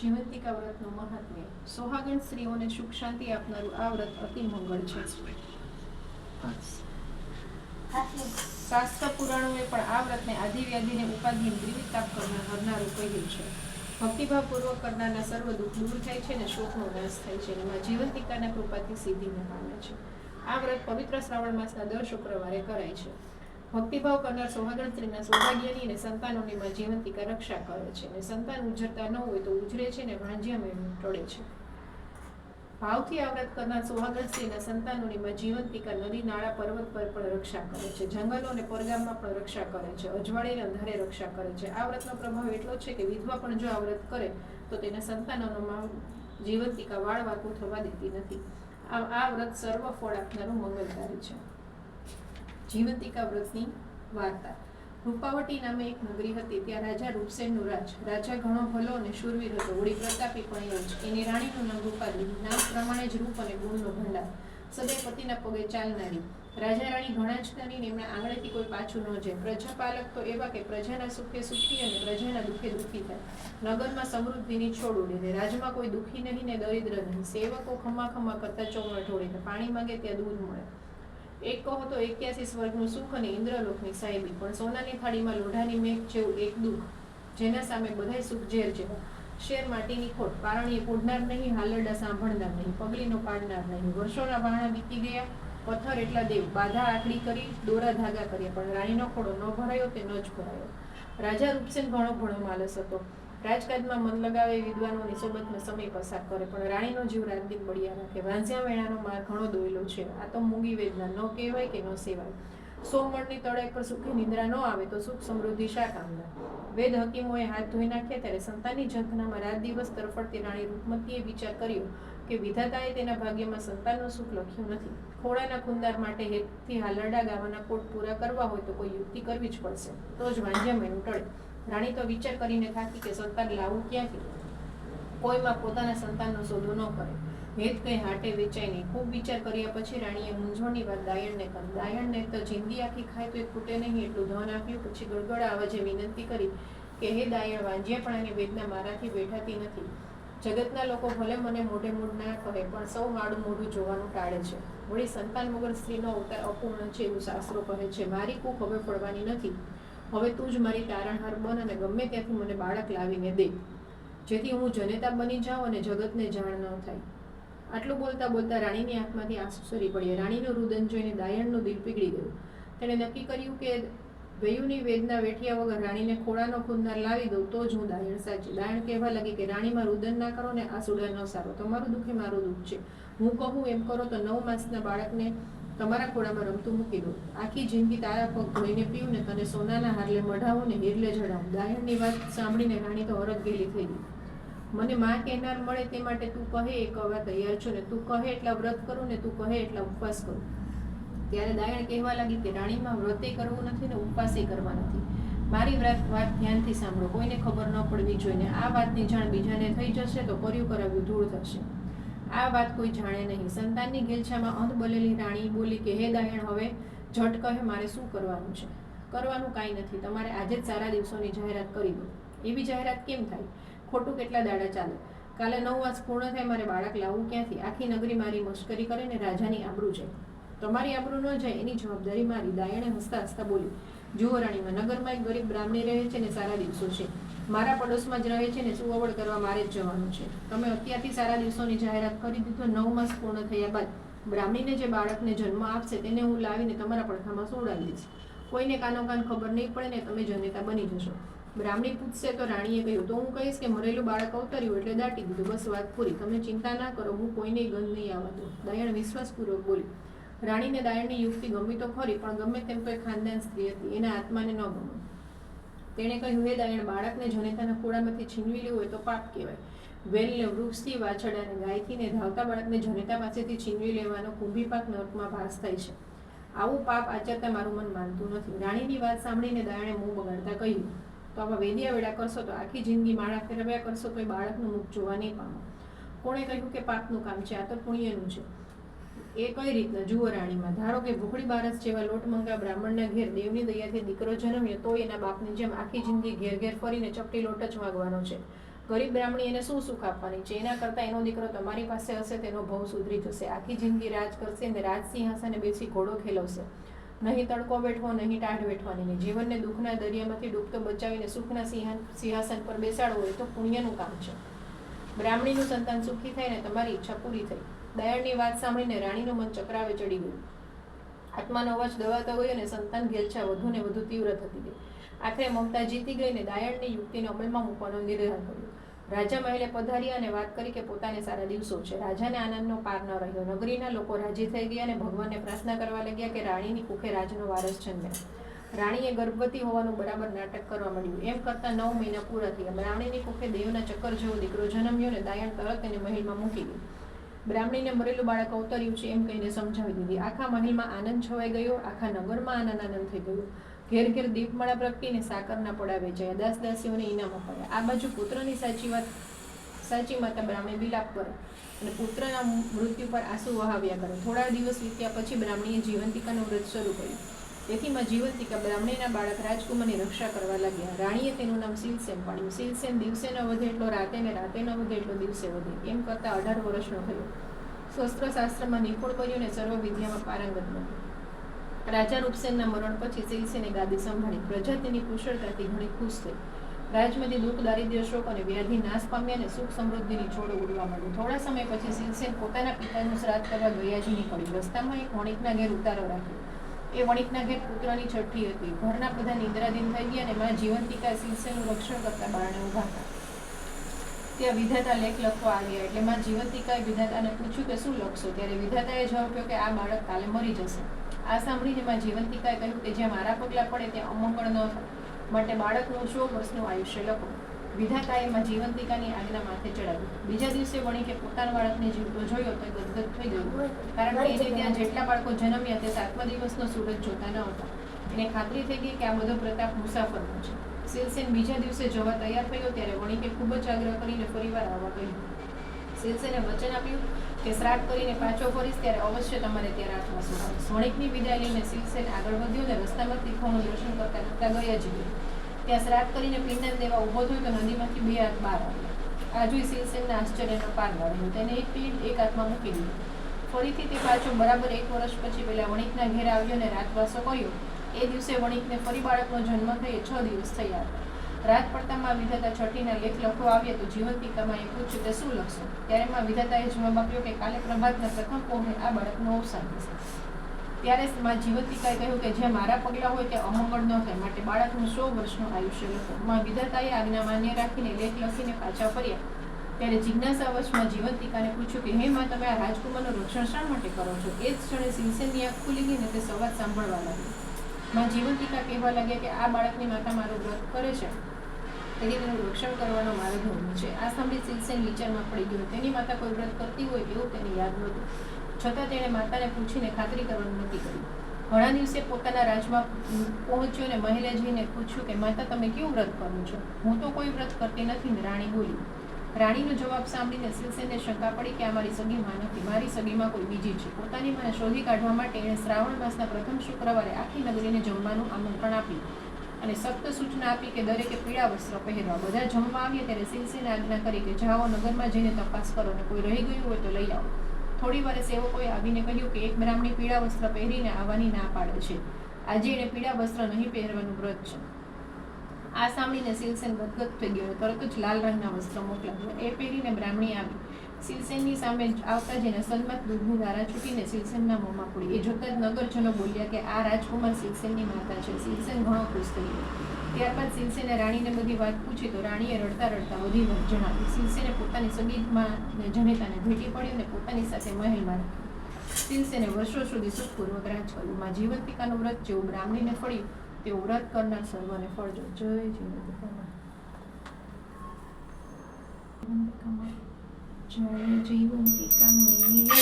જીવંતિકા વ્રતનું મહાત્મ્ય. સોહાગણ સ્ત્રીઓને સુખ શાંતિ આપનારું આ વ્રત અતિ મંગળ છે. શાસ્ત્ર પુરાણોએ પણ આ વ્રતને આધિવ્યાધિને ઉપાધિ દ્વિવિધ તાપ કરનારું કહ્યું છે. ભક્તિભાવપૂર્વક કરનારના સર્વ દુઃખ દૂર થાય છે અને શોકનો નાશ થાય છે. એમાં જીવંતિકાના કૃપાથી સિદ્ધિને પામે છે. આ વ્રત પવિત્ર શ્રાવણ માસના દર શુક્રવારે કરાય છે. ભક્તિભાવ કરનાર સોહાગણ સ્ત્રીના સૌભાગ્યની અને સંતાનોની માં જીવંતિકા રક્ષા કરે છે અને સંતાન ઉજરતા ન હોય તો ઉજરે છે અને ભાંજ્યા મેળવી ટળે છે. ભાવથી આ વ્રત કરનાર સોહાગણ સ્ત્રીના સંતાનોની માં જીવંતિકા નદી નાળા પર્વત પર પણ રક્ષા કરે છે. જંગલો અને પરગામમાં પણ રક્ષા કરે છે. અજવાળીને અંધારે રક્ષા કરે છે. આ વ્રતનો પ્રભાવ એટલો છે કે વિધવા પણ જો આ વ્રત કરે તો તેના સંતાનોમાં જીવંતિકા વાળ વાકું થવા દેતી નથી. આ વ્રત સર્વ ફળ આપનારું મંગલકારી છે. જીવંતિકા વ્રતની વાર્તા. રૂપાવટી નામે એક નગરી હતી. ત્યાં રાજા રૂપસેનનું રાજ. રાજા ઘણો ભલો અને શૂરવીર હતો. વળી પ્રતાપી પણ એવો જ. એની રાણીનું નામ રૂપાદેવી. નામ પ્રમાણે જ રૂપ અને ગુણનો ભંડાર. સદૈવ પતિના પગે ચાલનારી. રાજા રાણી ઘણા જ નાની ને એમના આંગણેથી કોઈ પાછું ન જાય. પ્રજાપાલક તો એવા કે પ્રજાના સુખે સુખી અને પ્રજાના દુઃખે દુઃખી થાય. નગરમાં સમૃદ્ધિની છોડ ઉડે. રાજમાં કોઈ દુઃખી નહીં ને દરિદ્ર નહીં. સેવકો ખમા ખમા કરતા ચોમર ઢોળે. પાણી માંગે ત્યાં દૂધ મળે. એક કહો તો 81 સ્વર્ગનું સુખ અને ઇન્દ્રલોકની સાહેબી. પણ સોનાની થાળીમાં લોઢાની મેઘ જેવું એક દુઃખ, જેના સામે બધાય સુખ ઝેર જેવા. શેર માટીની ખોટ. પારણીએ પૂઢનાર નહીં, હાલરડા સાંભળનાર નહીં, પગલીનો પાડનાર નહીં. વર્ષોના વાણા વીતી ગયા. પથ્થર એટલા દેવ. બાધા આકડી કરી, દોરા ધાગા કર્યા, પણ રાણીનો ખોડો ન ભરાયો તે ન જ ભરાયો. રાજા રૂપસેન ઘણો માલસ હતો. રાજકાજમાં મન લગાવે, વિદ્વાનોની સોબતમાં સમય પસાર કરે, પણ રાણીનો જીવ રાતદિન બળિયા રાખે. વાંઝ્યા વેણાનો માર ઘણો દોયલો છે. આ તો મૂંગી વેદના, ન કહેવાય કે ન સેવાય. સોમવડની તળાઈ પર સુખી નિંદ્રા ન આવે તો સુખ સમૃદ્ધિ શા કામના. વેદ હકીમોએ હાથ ધોઈ નાખ્યા ત્યારે સંતાનની ઝંખનામાં રાત દિવસ તરફડતી રાણી રૂપમતીએ વિચાર કર્યો કે વિધાતાએ તેના ભાગ્યમાં સંતાનનું સુખ લખ્યું નથી. ખોળાના ખુંદાર માટે હેતથી હાલરડા ગાવાના કોટ પૂરા કરવા હોય તો કોઈ યુક્તિ કરવી જ પડશે, તો જ વાંઝ્યા મેળું ટળે. રાણી તો વિચાર કરીને થાકી કે સંતાન લાવવું ક્યાંથી. કોઈમાં પોતાના સંતાનનો સોદો ન કરે. હેત કંઈ હાટે વેચાય નહીં. ખૂબ વિચાર કર્યા પછી રાણીએ મૂંઝવણની વાત દાયણને કરી. દાયણને તો જિંદગી આખી ખાય તો એ ખૂટે નહીં એટલું ધન આપ્યું. પછી ગળગળા અવાજે વિનંતી કરી કે હે દાયણ, વાંજિયાપણાની વેદના મારાથી બેઠાતી નથી. જગતના લોકો ભલે મને મોઢે મૂઢ ના કહે, પણ સૌ મારું મોઢું જોવાનું ટાળે છે. વળી સંતાન વગર સ્ત્રીનો અવતાર અપૂર્ણ છે એવું શાસ્ત્રો કહે છે. મારી કૂખ હવે ફળવાની નથી. હવે તું જ મારી તારણહાર બન અને ગમે ત્યાંથી મને બાળક લાવીને દે, જેથી હું જનેતા બની જાઉં અને જગતને જાણ ન થાય. આટલું બોલતા બોલતા રાણીની આંખમાંથી આંસુ સરી પડ્યા. રાણીનું રુદન જોઈને દાયણનું દિલ પીગળી ગયું. તેણે નક્કી કર્યું કે વયુની વેદના વેઠિયા વગર રાણીને ખોળાનો ખુંદાર લાવી દઉં તો જ હું દાયણ સાચી. દાયણ કહેવા લાગી કે રાણીમાં રુદન ના કરો ને આંસુડા ન સારો. તમારું દુઃખ એ મારું દુઃખ છે. હું કહું એમ કરો તો 9 માસના બાળકને તમારા ખોળામાં રમતું મૂકી દો. આખી જિંદગી તારા પગ ધોઈને પીવું ને તને સોનાના હારલે મઢાવું ને હિરલે જડાવું. દાયણની વાત સાંભળીને રાણી તો હરખગેલી થઈ ગઈ. મને માં કહેનાર મળે તે માટે તું કહે એ કહેવા તૈયાર છું ને તું કહે એટલા વ્રત કરું ને તું કહે એટલા ઉપવાસ કરું. ત્યારે દાયણ કહેવા લાગી કે રાણીમાં વ્રતે કરવું નથી ને ઉપવાસે કરવા નથી. મારી વાત ધ્યાનથી સાંભળો. કોઈને ખબર ન પડવી જોઈએ. આ વાતની જાણ બીજાને થઈ જશે તો કર્યું કરાવ્યું ધૂળ થશે. આ વાત કોઈ જાણે નહીં. સંતાનની ગેલછામાં અંધ બોલેલી રાણી બોલી કે હે દાયણ, હવે ઝટ કહે મારે શું કરવાનું છે. કરવાનું કાંઈ નથી. તમારે આજે જ સારા દિવસોની જાહેરાત કરી દો. એવી જાહેરાત કેમ થાય? ખોટું કેટલા દાડા ચાલે. કાલે 9 માસ પૂર્ણ થાય, મારે બાળક લાવવું ક્યાંથી? આખી નગરી મારી મશ્કરી કરે ને રાજાની આબરૂ જાય. તમારી આબરૂ ન જાય એની જવાબદારી મારી. દાયણે હસતા હસતા બોલી, જુઓ રાણીમાં, નગરમાં એક ગરીબ બ્રાહ્મણી રહે છે ને સારા દિવસો છે. મારા પડોશમાં જ રહે છે ને સુવવડ કરવા મારે જ જવાનું છે. તમે અત્યારથી સારા દિવસોની જાહેરાત કરી દીધો. 9 માસ પૂર્ણ થયા બાદ બ્રાહ્મણીને જે બાળકને જન્મ આપશે તેને હું લાવીને તમારા પડખામાં સોડાવી દઈશ. કોઈને કાનો કાન ખબર નહીં પડે ને તમે જનેતા બની જશો. બ્રાહ્મણી પૂછશે તો રાણીએ કહ્યું તો હું કહીશ કે મરેલું બાળક અવતર્યું એટલે દાટી દીધું. બસ વાત પૂરી. તમે ચિંતા ના કરો, હું કોઈને ગંધ નહીં આવવા દઉં. દાયણ વિશ્વાસપૂર્વક બોલી. રાણીને દાયણની યુક્તિ ગમી તો ખરી, પણ ગમે તેમ તો એ ખાનદાન સ્ત્રી હતી. એના આત્માને ન ગમે. તેણે કહ્યું, હે દાયણ, બાળકને જનેતાના ખોળામાંથી છીનવી લેવું હોય તો પાપ કહેવાય. વેલને વૃક્ષથી, વાછડાને ગાયથી ને ધાવતા બાળકને જનેતા પાસેથી છીનવી લેવાનો કુંભીપાક નર્કમાં ભાસ થાય છે. આવું પાપ આચરતા મારું મન માનતું નથી. રાણીની વાત સાંભળીને દાયણે મું બગાડતા કહ્યું, તો આવા વેદિયા વેડા કરશો તો આખી જિંદગી માળા ફેરવ્યા કરશો તો એ બાળકનું મુખ જોવા નહીં પામો. કોણે કહ્યું કે પાપનું કામ છે? આ તો પુણ્યનું છે. એ કઈ રીતના? જુઓ રાણીમાં, ધારો કે ભૂખડી બારસ જેવા લોટમંગા બ્રાહ્મણના ઘેર દેવની દયાથી દીકરો જન્મ્યો તો એના બાપની જેમ આખી જિંદગી ઘેર ઘેર ફરીને ચપટી લોટ જ માગવાનો છે. ગરીબ બ્રાહ્મણી એને શું સુખ આપવાની છે? એના કરતાં એનો દીકરો તમારી પાસે હશે તેનો ભવ સુધરી જશે, આખી જિંદગી રાજ કરશે ને રાજ સિંહાસને બેસી ઘોડો ખેલવશે. નહીં તડકો બેઠવો, નહીં ટાઢ બેઠવાની નહીં. જીવનને દુઃખના દરિયામાંથી ડૂબતો બચાવીને સુખના સિંહાસન પર બેસાડવું હોય તો પુણ્યનું કામ છે. બ્રાહ્મણીનું સંતાન સુખી થાય ને તમારી ઈચ્છા પૂરી થઈ. દયાળની વાત સાંભળીને રાણીનું મન ચક્રાવે ચડી ગયું. આત્માનો અવાજ દબાતો ગયો અને સંતાન ઘેલછા વધુ ને વધુ તીવ્ર થતી ગઈ. આખરે મમતા જીતી ગઈ ને દાયણની યુક્તિને અમલમાં મૂકવાનો નિર્ણય કર્યો. રાજા મહેલે પધાર્યા અને વાત કરી કે પોતાને સારા દિવસો છે. રાજાને આનંદનો પાર ન રહ્યો. નગરીના લોકો રાજી થઈ ગયા અને ભગવાનને પ્રાર્થના કરવા લાગ્યા કે રાણીની કુખે રાજનો વારસ જન્મે. રાણીએ ગર્ભવતી હોવાનું બરાબર નાટક કરવા માંડ્યું. એમ કરતાં 9 મહિના પૂરા થયા. બ્રાહ્મણીની કુખે દેવના ચક્કર જેવો દીકરો જન્મ્યો ને દાયણ તરત એને મહેલમાં મૂકી ગઈ. બ્રાહ્મણીને મરેલું બાળક અવતર્યું છે એમ કહીને સમજાવી દીધી. આખા મહેલમાં આનંદ છવાઈ ગયો. આખા નગરમાં આનંદ થઈ ગયો. ઘેર ઘેર દીપમાળા પ્રગટીને સાકરના પડા વેચાયા. દાસ દાસીઓને ઇનામ અપાયા. આ બાજુ પુત્રની સાચી માતા બ્રાહ્મણી વિલાપ કરે અને પુત્રના મૃત્યુ પર આંસુ વહાવ્યા કરે. થોડા દિવસ વીત્યા પછી બ્રાહ્મણીએ જીવંતિકાનું વ્રત શરૂ કર્યું. તેથી માં જીવંતિકા બ્રાહ્મણીના બાળક રાજકુમારની રક્ષા કરવા લાગ્યા. રાણીએ તેનું નામ શીલસેન પાડ્યું. શીલસેન દિવસે ન વધે એટલો રાતે ને રાતે ન વધે એટલો દિવસે વધે. એમ કરતાં 18 વર્ષનો થયો. શસ્ત્રશાસ્ત્રમાં નિપુણ બન્યો ને સર્વ વિદ્યામાં પારંગત બન્યો. રાજા રૂપસેનના મરણ પછી શીલસેને ગાદી સંભાળી. પ્રજા તેની કુશળતાથી ઘણી ખુશ થઈ. રાજમાંથી દુઃખ, દારિદ્ર્ય, શોક અને વ્યાધિ નાશ પામ્યા અને સુખ સમૃદ્ધિની છોડો ઉડવા માંડી. થોડા સમય પછી શીલસેન પોતાના પિતાનું શ્રાદ્ધ કરવા ગયાજી નીકળ્યું. રસ્તામાં એક વણિકના ઘેર ઉતારો રાખ્યો. એ વણિકના ઘેર પુત્રની છઠ્ઠી હતી. ઘરના બધા નિંદ્રાધીન થઈ ગયા અને માં જીવંતિકા શીલસેનનું રક્ષણ કરતા બારણે ઊભા હતા. ત્યાં વિધાતા લેખ લખવા આવ્યા. એટલે માં જીવંતિકાએ વિધાતાને પૂછ્યું કે શું લખશો? ત્યારે વિધાતાએ જવાબ આપ્યો કે આ બાળક કાલે મરી જશે. આ સાંભળીને માં જીવંતિકાએ કહ્યું કે જ્યાં મારા પગલાં પડે ત્યાં અમંગળ ન થાય, માટે બાળકનું 100 વર્ષનું આયુષ્ય લખો. વિધાતાએ માં જીવંતિકાની આજ્ઞા માથે ચડાવી. બીજા દિવસે વણિકે પોતાના બાળકને જીવતો જોયો તો ગદગદ થઈ ગયું. કારણ કે એને ત્યાં જેટલા બાળકો જન્મ્યા તે 7મા દિવસનો સૂરજ જોતા ન હતા. એને ખાતરી થઈ ગઈ કે આ બધો પ્રતાપ મુસાફરનો છે. શીલસેન બીજા દિવસે જવા તૈયાર થયો ત્યારે વણિકે ખૂબ જ આગ્રહ કરીને ફરીવાર આવવા કહ્યું. શીલસેને વચન આપ્યું કે શ્રાદ્ધ કરીને પાછો ફરીશ ત્યારે અવશ્ય તમારે ત્યાં રાતમાં સુવાડીશ. વણિકની વિદાય લઈને શીલસેન આગળ વધ્યો અને રસ્તામાં તીર્થોનું દર્શન કરતા કરતા ગયા જ ગયો. ત્યાં શ્રાદ્ધ કરીને પિંડદાન દેવા ઊભો થયો તો નદીમાંથી 2 હાથ બહાર આવ્યા. આ જોઈ શીલસેનના આશ્ચર્યનો પાર ન રહ્યો. તેને એક પિંડ એક હાથમાં મૂકી દીધું. ફરીથી તે પાછો બરાબર 1 વર્ષ પછી પેલા વણિકના ઘેર આવ્યો અને રાતવાસો કર્યો. એ દિવસે વણિકને ફરી બાળકનો જન્મ થયે 6 દિવસ થયા હતા. રાત પડતામાં વિધાતા છઠ્ઠીના લેખ લખવા આવ્યા તો જીવંતિકામાં એ પૂછ્યું તે શું લખશો? ત્યારે માં વિધાતાએ જવાબ આપ્યો કે કાલે પ્રભાતના પ્રથમ પહોરે આ બાળકનો અવસાન થશે. ત્યારે માં જીવંતિકાએ કહ્યું કે જ્યાં મારા પગલાં હોય ત્યાં અમંગળ ન થાય, માટે બાળકનું 100 વર્ષનું આયુષ્ય લખો. માં વિધાતાએ આજ્ઞા માન્ય રાખીને લેખ લખીને પાછા ફર્યા. ત્યારે જિજ્ઞાસાવશમાં જીવંતિકાને પૂછ્યું કે હે માં, તમે આ રાજકુમારનું રક્ષણ શા માટે કરો છો? એ જ ક્ષણે શીલસેનની આંખ ખુલી ગઈ ને તે સંવાદ સાંભળવા લાગી. માં જીવંતિકા કહેવા લાગ્યા કે આ બાળકની માતા મારું વ્રત કરે છે તેથી તેનું રક્ષણ કરવાનો મારો ધર્મ છે. આ સાંભળી શીલસેન વિચારમાં પડી ગયો. તેની માતા કોઈ વ્રત કરતી હોય એવું તેને યાદ નહોતું. છતાં તેણે માતાને પૂછીને ખાતરી કરવાનું નક્કી કર્યું. ઘણા દિવસે પોતાના રાજમાં પહોંચ્યો અને મહેલે જઈને પૂછ્યું કે માતા, તમે કેવું વ્રત કરો છો? હું તો કોઈ વ્રત કરતી નથી ને રાણી બોલી. રાણીનો જવાબ સાંભળીને શીલસેનને શંકા પડી કે આ મારી સગી માં નથી, મારી સગીમાં કોઈ બીજી છે. પોતાની માને શોધી કાઢવા માટે એણે શ્રાવણ માસના પ્રથમ શુક્રવારે આખી નગરીને જમવાનું આમંત્રણ આપ્યું અને સખ્ત સૂચના આપી કે દરેકે પીળા વસ્ત્ર પહેરવા. બધા જમવા આવ્યા ત્યારે શીલસેને આજ્ઞા કરી કે જાઓ, નગરમાં જઈને તપાસ કરો અને કોઈ રહી ગયું હોય તો લઈ આવો. થોડી વારે સેવકોએ આવીને કહ્યું કે એક બ્રાહ્મણી પીળા વસ્ત્ર પહેરીને આવવાની ના પાડે છે. આજે એણે પીળા વસ્ત્ર નહીં પહેરવાનું વ્રત છે. આ સાંભળીને શીલસેન ગદગદ થઈ ગયો. તરત જ લાલ રંગના વસ્ત્ર મોકલાવ્યા. એ પહેરીને બ્રાહ્મણી આવી. શીલસેનની સામે આવતા જઈને સન્મત દૂધની ધારા છૂટીને શીલસેનના મોંમાં પડી. એ જોતા જ નગરજનો બોલ્યા કે આ રાજકુમાર શીલસેનની માતા છે. શીલસેન ઘણો ખુશ થઈ ગયો. ત્યારબાદ શીલસેને રાણીને બધી વાત પૂછી તો રાણીએ રડતા રડતા બધી વાત જણાવી. શીલસેને પોતાની સગીમાં જનેતાને ભેટી પડી અને પોતાની સાથે મહેલમાં રાખ્યો. શીલસેને વર્ષો સુધી સુખપૂર્વક રાજ કર્યું. માં જીવંતિકાનું વ્રત જેવું બ્રાહ્મણીને ફળ્યું તેવું વ્રત કરનાર સર્વને ફળજો. જય જીવંતિકા. જય જીવંતિકા મૈયા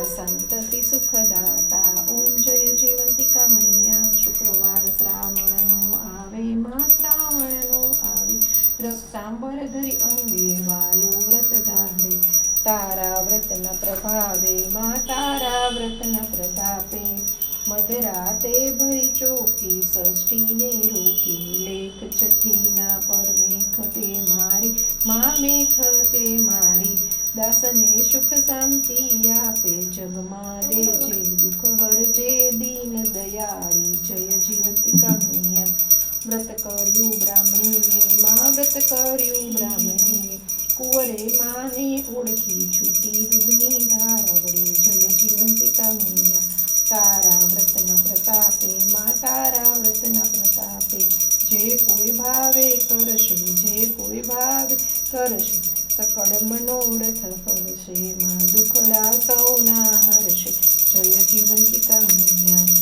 સંતતિ સુખદાતા. ઓમ જય જીવંતિકા મૈયા. શુક્રવાર શ્રાવણનું આવે, માં શ્રાવણનું આવે, રક્ષાંબર ધરી અંગે વાલું વ્રત ધારે. તારા વ્રતના પ્રભાવે, માં તારા વ્રતના પ્રતાપે, મધરાતે ભરી ચોકી ષષ્ઠીને રોકી લેખ છઠ્ઠીના પર મેખ તે મારી માં મેખ તે મારી દાસને સુખ શાંતિ આપે જગમાં દેજે દુઃખ હરજે દીન દયાળી જય જીવંતિકા મૈયા વ્રત કર્યું બ્રાહ્મણીએ માં વ્રત કર્યું બ્રાહ્મણીએ કુંવરે માને ઓળખી છૂટી દૂધની ધાર વડે જય જીવંતિકા મૈયા તારા વ્રતના પ્રતાપે માં તારા વ્રતના પ્રતાપે જે કોઈ ભાવે કરશે જે કોઈ ભાવે કરશે સકળ મનોરથ ફળશે માં દુખડા સૌના હરશે જય જીવંતિકા મૈયા